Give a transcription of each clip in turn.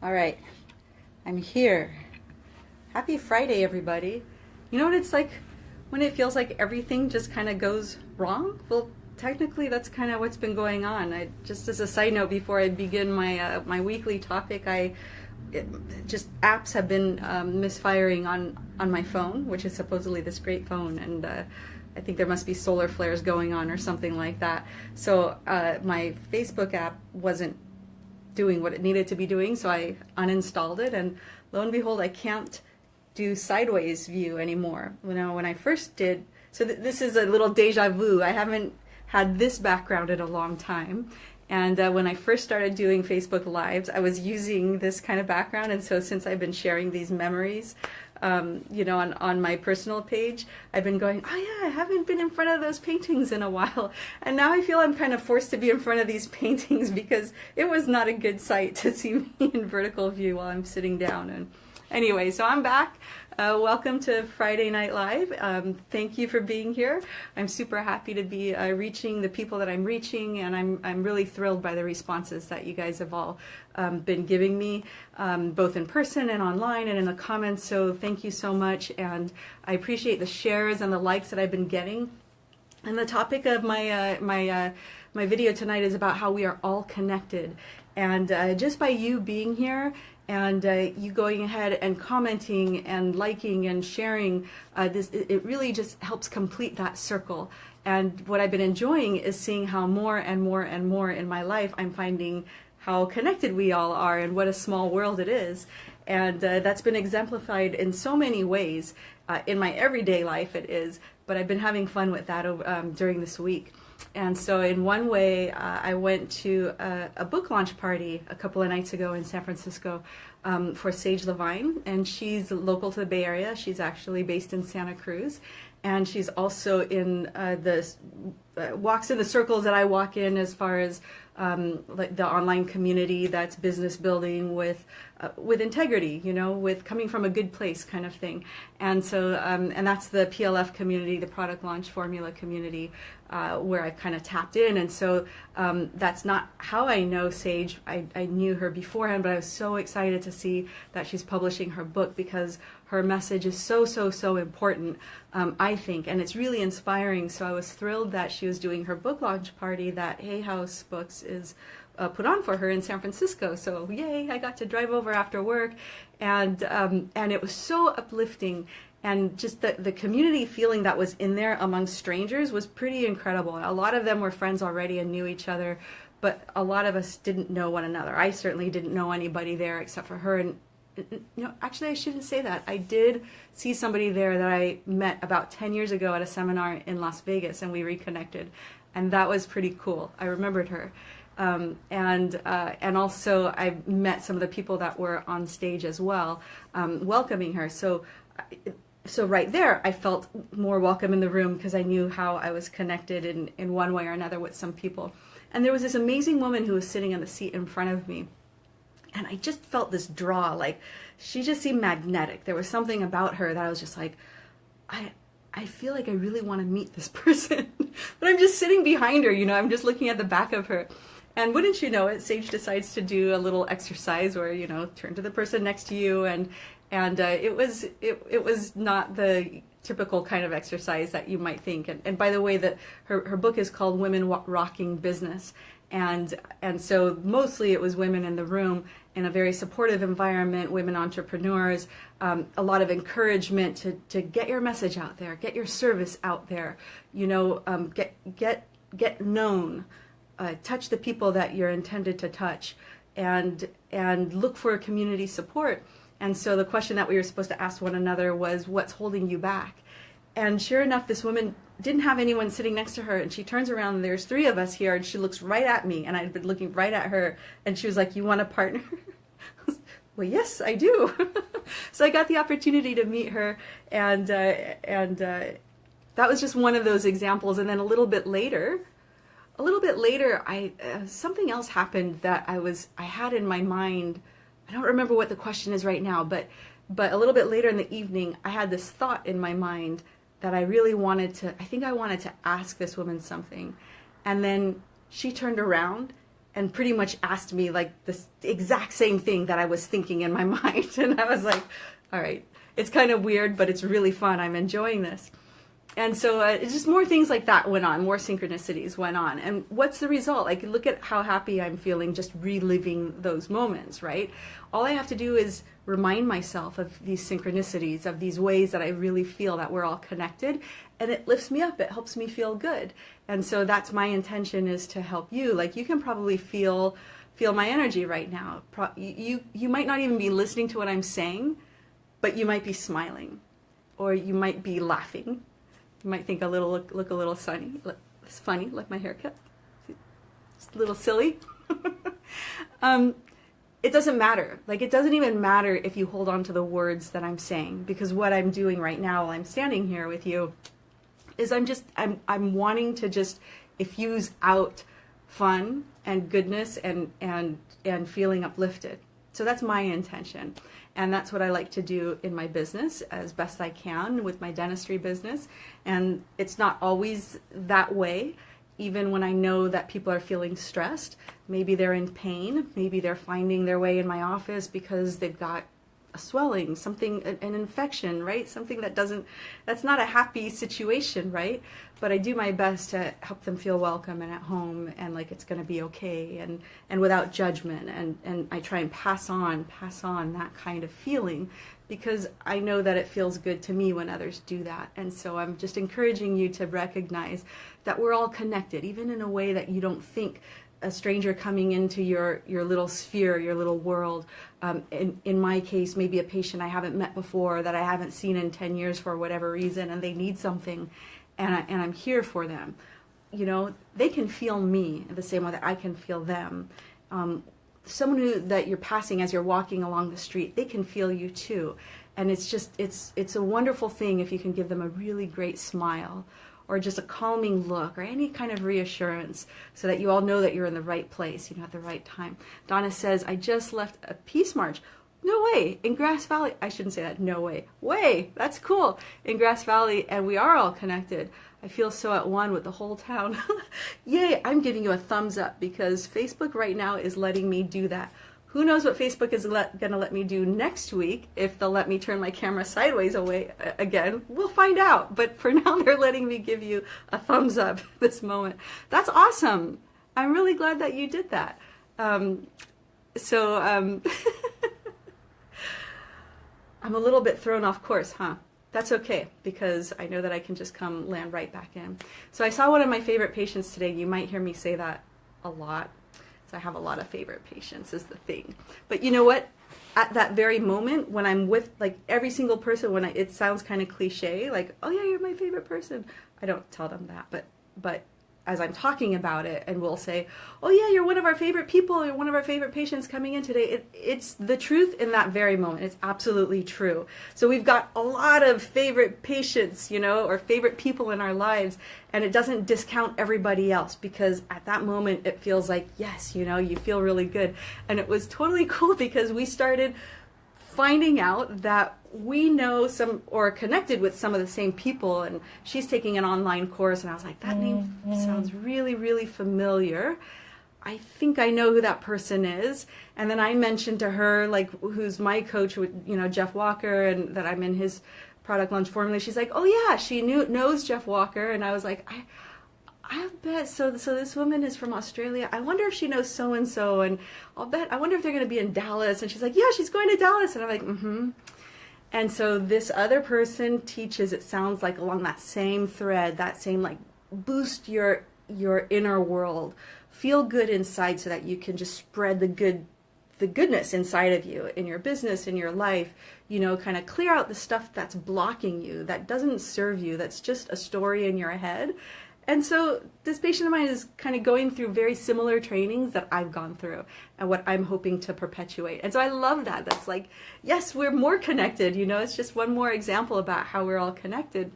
All right, I'm here. Happy Friday, everybody. You know what it's like when it feels like everything just kind of goes wrong? Well, technically, that's kind of what's been going on. Just as a side note, before I begin my weekly topic, just apps have been misfiring on my phone, which is supposedly this great phone, and I think there must be solar flares going on or something like that. So my Facebook app wasn't doing what it needed to be doing, so I uninstalled it, and lo and behold, I can't do sideways view anymore. When I first did, so this is a little deja vu. I haven't had this background in a long time, and when I first started doing Facebook Lives, I was using this kind of background, and so since I've been sharing these memories, on my personal page, I've been going, oh yeah, I haven't been in front of those paintings in a while. And now I feel I'm kind of forced to be in front of these paintings because it was not a good sight to see me in vertical view while I'm sitting down. And anyway, so I'm back. Welcome to Friday Night Live. Thank you for being here. I'm super happy to be reaching the people that I'm reaching, and I'm really thrilled by the responses that you guys have all been giving me, both in person and online and in the comments. So thank you so much, and I appreciate the shares and the likes that I've been getting. And the topic of my video tonight is about how we are all connected, and just by you being here and you going ahead and commenting and liking and sharing, it really just helps complete that circle. And what I've been enjoying is seeing how more and more and more in my life I'm finding how connected we all are and what a small world it is. And that's been exemplified in so many ways. In my everyday life it is, but I've been having fun with that during this week. And so in one way, I went to a book launch party a couple of nights ago in San Francisco for Sage Levine, and she's local to the Bay Area. She's actually based in Santa Cruz, and she's also in walks in the circles that I walk in as far as like the online community that's business building with integrity, with coming from a good place kind of thing. And so, and that's the PLF community, the product launch formula community, where I've kind of tapped in. And so that's not how I know Sage. I knew her beforehand, but I was so excited to see that she's publishing her book because her message is so important, I think, and it's really inspiring. So I was thrilled that she was doing her book launch party that Hay House Books is put on for her in San Francisco. So yay, I got to drive over after work, and it was so uplifting. And just the community feeling that was in there among strangers was pretty incredible. A lot of them were friends already and knew each other, but a lot of us didn't know one another. I certainly didn't know anybody there except for her. And actually, I shouldn't say that. I did see somebody there that I met about 10 years ago at a seminar in Las Vegas, and we reconnected, and that was pretty cool. I remembered her. And also I met some of the people that were on stage as well, welcoming her. So right there, I felt more welcome in the room because I knew how I was connected in one way or another with some people. And there was this amazing woman who was sitting in the seat in front of me. And I just felt this draw, like she just seemed magnetic. There was something about her that I was just like, I feel like I really want to meet this person. But I'm just sitting behind her, I'm just looking at the back of her. And wouldn't you know it, Sage decides to do a little exercise where, turn to the person next to you, and it was not the typical kind of exercise that you might think. And by the way, that her book is called Women Rocking Business. And so mostly it was women in the room in a very supportive environment, women entrepreneurs, a lot of encouragement to get your message out there, get your service out there, get known, touch the people that you're intended to touch, and look for community support. And so the question that we were supposed to ask one another was, what's holding you back? And sure enough, this woman didn't have anyone sitting next to her, and she turns around and there's three of us here, and she looks right at me, and I'd been looking right at her, and she was like, you want a partner? Well, yes, I do. So I got the opportunity to meet her, and that was just one of those examples. And then a little bit later, something else happened that I had in my mind. I don't remember what the question is right now, but a little bit later in the evening, I had this thought in my mind that I wanted to ask this woman something. And then she turned around and pretty much asked me like this exact same thing that I was thinking in my mind. And I was like, all right, it's kind of weird, but it's really fun. I'm enjoying this. And so it's just more things like that went on, more synchronicities went on. And what's the result? Like, look at how happy I'm feeling just reliving those moments, right? All I have to do is remind myself of these synchronicities, of these ways that I really feel that we're all connected, and it lifts me up. It helps me feel good. And so that's my intention, is to help you. Like, you can probably feel my energy right now. You might not even be listening to what I'm saying, but you might be smiling, or you might be laughing. You might think look a little funny, like my haircut. It's a little silly. It doesn't matter. Like, it doesn't even matter if you hold on to the words that I'm saying, because what I'm doing right now while I'm standing here with you is I'm wanting to just effuse out fun and goodness and feeling uplifted. So that's my intention. And that's what I like to do in my business as best I can with my dentistry business. And it's not always that way, even when I know that people are feeling stressed. Maybe they're in pain. Maybe they're finding their way in my office because they've got a swelling, something, an infection, right? Something that's not a happy situation, right? But I do my best to help them feel welcome and at home, and like it's going to be okay, and without judgment. And I try and pass on that kind of feeling, because I know that it feels good to me when others do that. And so I'm just encouraging you to recognize that we're all connected, even in a way that you don't think. A stranger coming into your little sphere, your little world. In my case, maybe a patient I haven't met before, that I haven't seen in 10 years for whatever reason, and they need something, and I'm here for them. You know, they can feel me the same way that I can feel them. Someone that you're passing as you're walking along the street, they can feel you too. And it's a wonderful thing if you can give them a really great smile, or just a calming look, or any kind of reassurance, so that you all know that you're in the right place, at the right time. Donna says, I just left a peace march. No way, in Grass Valley. I shouldn't say that, no way. Way, that's cool. In Grass Valley, and we are all connected. I feel so at one with the whole town. Yay, I'm giving you a thumbs up, because Facebook right now is letting me do that. Who knows what Facebook is going to let me do next week, if they'll let me turn my camera sideways away again. We'll find out. But for now, they're letting me give you a thumbs up this moment. That's awesome. I'm really glad that you did that. I'm a little bit thrown off course, huh? That's okay, because I know that I can just come land right back in. So I saw one of my favorite patients today. You might hear me say that a lot. I have a lot of favorite patients, is the thing. But you know what? At that very moment, when I'm with like every single person, it sounds kind of cliche, like, oh yeah, you're my favorite person. I don't tell them that, but as I'm talking about it, and we'll say, oh yeah, you're one of our favorite people, you're one of our favorite patients coming in today. It's the truth in that very moment. It's absolutely true. So we've got a lot of favorite patients, or favorite people in our lives, and it doesn't discount everybody else, because at that moment it feels like, yes, you feel really good. And it was totally cool, because we started finding out that we know some, or connected with some of the same people, and she's taking an online course, and I was like, that name sounds really, really familiar. I think I know who that person is. And then I mentioned to her, like, who's my coach, Jeff Walker, and that I'm in his product launch formula. She's like, oh yeah, she knows Jeff Walker. And I was like, I bet, so this woman is from Australia. I wonder if she knows so-and-so, and I wonder if they're going to be in Dallas. And she's like, yeah, she's going to Dallas. And I'm like, mm-hmm. And so this other person teaches, it sounds like, along that same thread, that same, like, boost your inner world, feel good inside, so that you can just spread the goodness inside of you, in your business, in your life, kind of clear out the stuff that's blocking you, that doesn't serve you, that's just a story in your head. And so this patient of mine is kind of going through very similar trainings that I've gone through, and what I'm hoping to perpetuate. And so I love that. That's like, yes, we're more connected. It's just one more example about how we're all connected.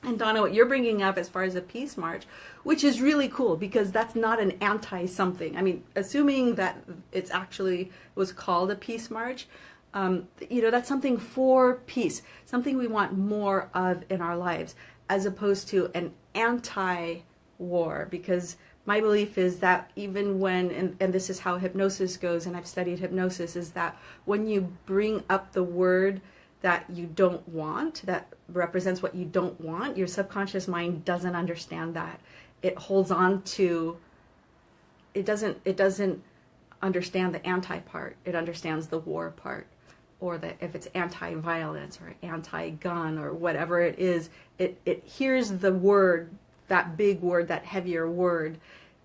And Donna, what you're bringing up as far as a peace march, which is really cool, because that's not an anti-something. I mean, assuming that it's actually was called a peace march, that's something for peace, something we want more of in our lives, as opposed to an anti-war, because my belief is that even when, and this is how hypnosis goes, and I've studied hypnosis, is that when you bring up the word that you don't want, that represents what you don't want, your subconscious mind doesn't understand that. It holds on to, it doesn't understand the anti part. It understands the war part, or that if it's anti-violence or anti-gun or whatever it is, it hears the word, that big word, that heavier word,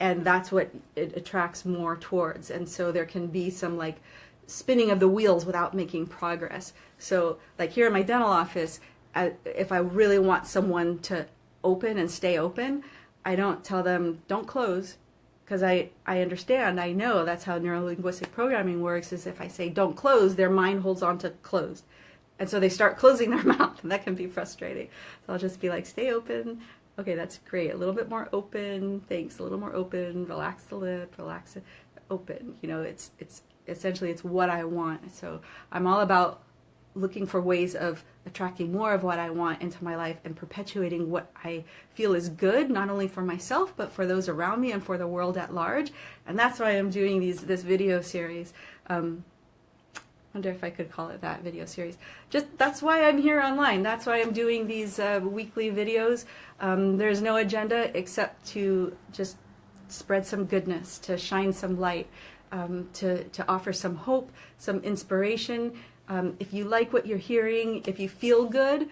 and that's what it attracts more towards. And so there can be some like spinning of the wheels without making progress. So like here in my dental office, if I really want someone to open and stay open, I don't tell them don't close, because I understand, I know that's how neurolinguistic programming works, is if I say don't close, their mind holds on to closed. And so they start closing their mouth, and that can be frustrating. So I'll just be like, stay open. Okay, that's great. A little bit more open. Thanks. A little more open. Relax the lip. Relax it. Open. You know, it's essentially it's what I want. So I'm all about looking for ways of attracting more of what I want into my life and perpetuating what I feel is good, not only for myself, but for those around me and for the world at large. And that's why I'm doing this video series. Wonder if I could call it that, video series. That's why I'm here online. That's why I'm doing these weekly videos. There's no agenda except to just spread some goodness, to shine some light, to offer some hope, some inspiration. If you like what you're hearing, if you feel good,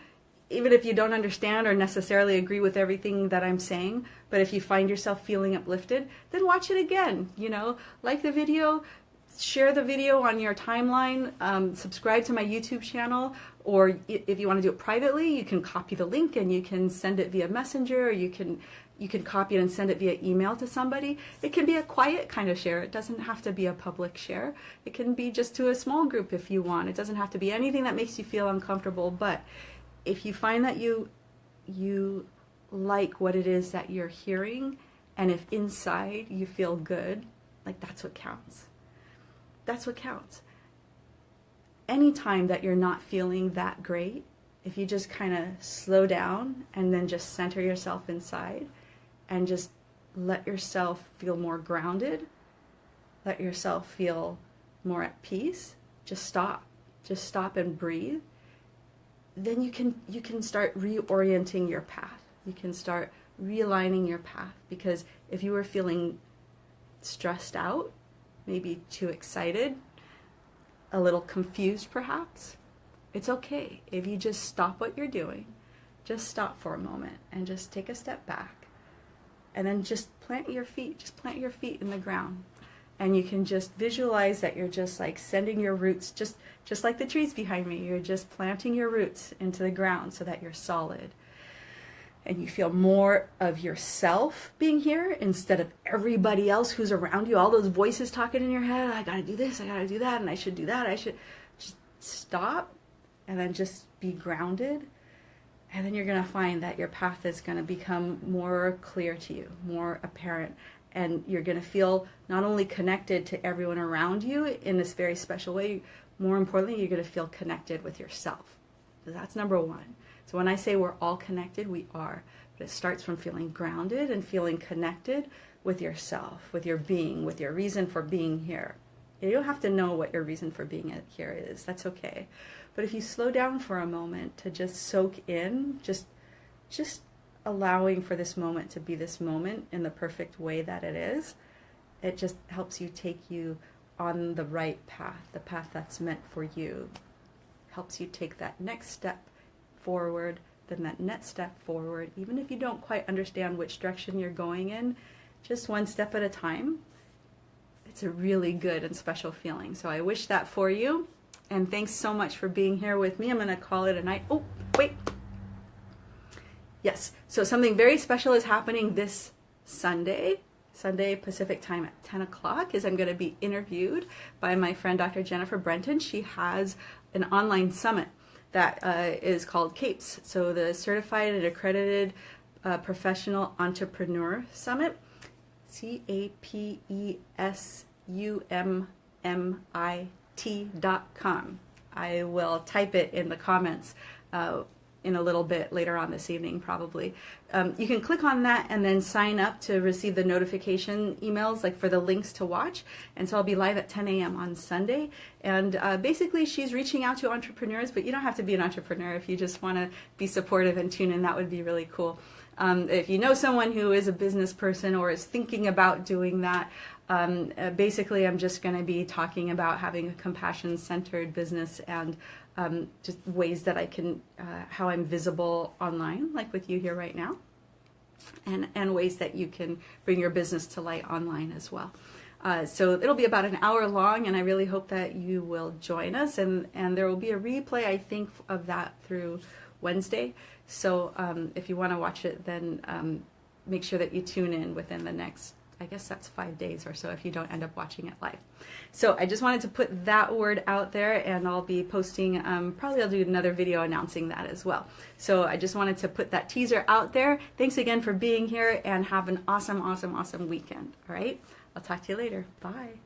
even if you don't understand or necessarily agree with everything that I'm saying, but if you find yourself feeling uplifted, then watch it again. You know, like the video, share the video on your timeline, subscribe to my YouTube channel, or if you want to do it privately, you can copy the link and you can send it via Messenger, or you can copy it and send it via email to somebody. It can be a quiet kind of share. It doesn't have to be a public share. It can be just to a small group if you want. It doesn't have to be anything that makes you feel uncomfortable, but if you find that you like what it is that you're hearing, and if inside you feel good, like that's what counts. That's what counts. Anytime that you're not feeling that great, if you just kind of slow down and then just center yourself inside and just let yourself feel more grounded, let yourself feel more at peace, just stop and breathe, then you can start reorienting your path. You can start realigning your path, because if you were feeling stressed out, maybe too excited, a little confused perhaps, it's okay if you just stop what you're doing, just stop for a moment and just take a step back, and then just plant your feet in the ground, and you can just visualize that you're just like sending your roots, just like the trees behind me, you're just planting your roots into the ground so that you're solid. And you feel more of yourself being here instead of everybody else who's around you, all those voices talking in your head, I gotta do this, I gotta do that, and I should do that, I should. Just stop and then just be grounded, and then you're gonna find that your path is gonna become more clear to you, more apparent, and you're gonna feel not only connected to everyone around you in this very special way, more importantly, you're gonna feel connected with yourself. So that's number one. So when I say we're all connected, we are. But it starts from feeling grounded and feeling connected with yourself, with your being, with your reason for being here. You don't have to know what your reason for being here is. That's okay. But if you slow down for a moment to just soak in, just allowing for this moment to be this moment in the perfect way that it is, it just helps you take you on the right path, the path that's meant for you. Helps you take that next step forward, then that next step forward, even if you don't quite understand which direction you're going in, just one step at a time. It's a really good and special feeling. So I wish that for you, and thanks so much for being here with me. I'm going to call it a night. Oh, wait. Yes, so something very special is happening this Sunday Pacific time at 10 o'clock, is I'm going to be interviewed by my friend Dr. Jennifer Brenton. She has an online summit that is called CAPES, so the Certified and Accredited Professional Entrepreneur Summit, CAPESUMMIT.com. I will type it in the comments in a little bit later on this evening, probably. You can click on that and then sign up to receive the notification emails, like for the links to watch. And so I'll be live at 10 a.m. on Sunday. And basically, she's reaching out to entrepreneurs, but you don't have to be an entrepreneur. If you just want to be supportive and tune in, that would be really cool. If you know someone who is a business person or is thinking about doing that, basically I'm just going to be talking about having a compassion-centered business and just ways that I can, how I'm visible online, like with you here right now, and ways that you can bring your business to light online as well. So it'll be about an hour long, and I really hope that you will join us, and there will be a replay, I think, of that through Wednesday. So if you want to watch it, then make sure that you tune in within the next, I guess that's 5 days or so, if you don't end up watching it live. So I just wanted to put that word out there, and I'll be posting, probably I'll do another video announcing that as well. So I just wanted to put that teaser out there. Thanks again for being here, and have an awesome, awesome, awesome weekend. All right, I'll talk to you later. Bye.